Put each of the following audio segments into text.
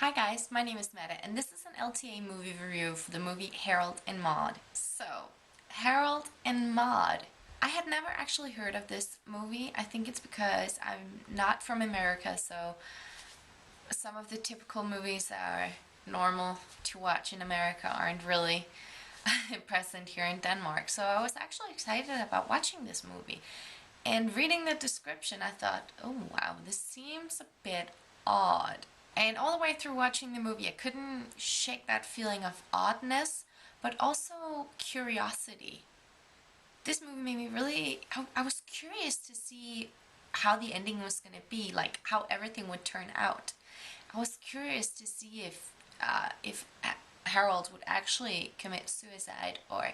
Hi guys, my name is Meta and this is an LTA movie review for the movie Harold and Maude. So, Harold and Maude. I had never actually heard of this movie. I think it's because I'm not from America, so some of the typical movies that are normal to watch in America aren't really present here in Denmark. So I was actually excited about watching this movie. And reading the description, I thought, oh wow, this seems a bit odd. And all the way through watching the movie, I couldn't shake that feeling of oddness, but also curiosity. This movie made me really, I was curious to see how the ending was going to be, like how everything would turn out. I was curious to see if Harold would actually commit suicide, or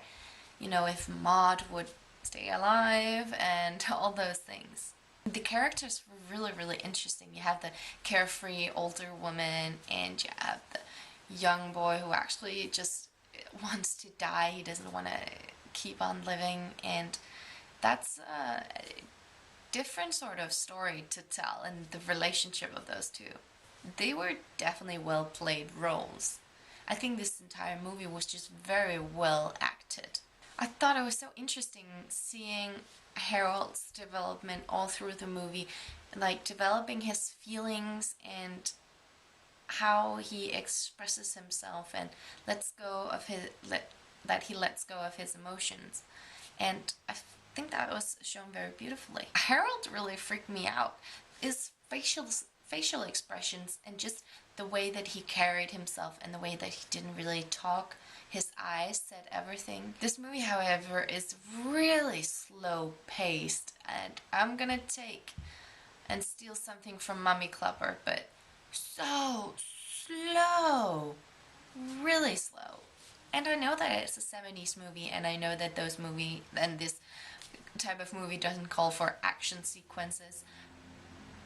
if Maude would stay alive and all those things. The characters were really, really interesting. You have the carefree older woman, and you have the young boy who actually just wants to die. He doesn't want to keep on living, and that's a different sort of story to tell, and the relationship of those two. They were definitely well played roles. I think this entire movie was just very well acted. I thought it was so interesting seeing Harold's development all through the movie, like developing his feelings and how he expresses himself and lets go of that he lets go of his emotions. And I think that was shown very beautifully. Harold really freaked me out. His facial expressions and just the way that he carried himself and the way that he didn't really talk. His eyes said everything. This movie, however, is really slow paced, and I'm gonna take and steal something from Mummy Clubber, but so slow. Really slow. And I know that it's a 70s movie, and I know that this type of movie doesn't call for action sequences,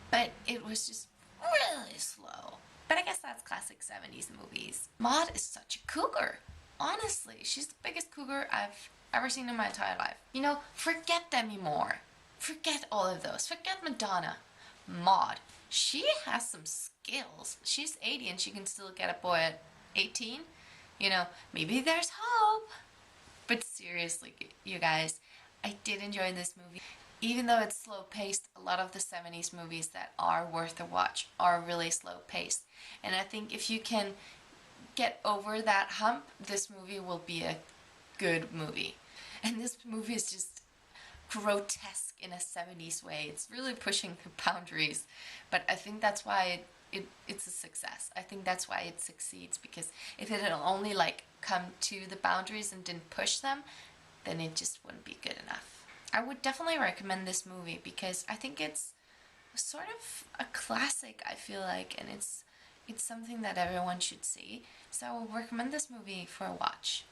but it was just really slow. But I guess that's classic 70s movies. Maude is such a cougar. Honestly, she's the biggest cougar I've ever seen in my entire life. Forget Demi Moore. Forget all of those. Forget Madonna. Maude. She has some skills. She's 80 and she can still get a boy at 18. Maybe there's hope. But seriously, you guys, I did enjoy this movie. Even though it's slow paced, a lot of the 70s movies that are worth a watch are really slow paced. And I think if you can get over that hump, this movie will be a good movie. And this movie is just grotesque in a 70s way. It's really pushing the boundaries. But I think that's why it's a success. I think that's why it succeeds, because if it had only come to the boundaries and didn't push them, then it just wouldn't be good enough. I would definitely recommend this movie because I think it's sort of a classic, I feel like, and it's something that everyone should see. So I would recommend this movie for a watch.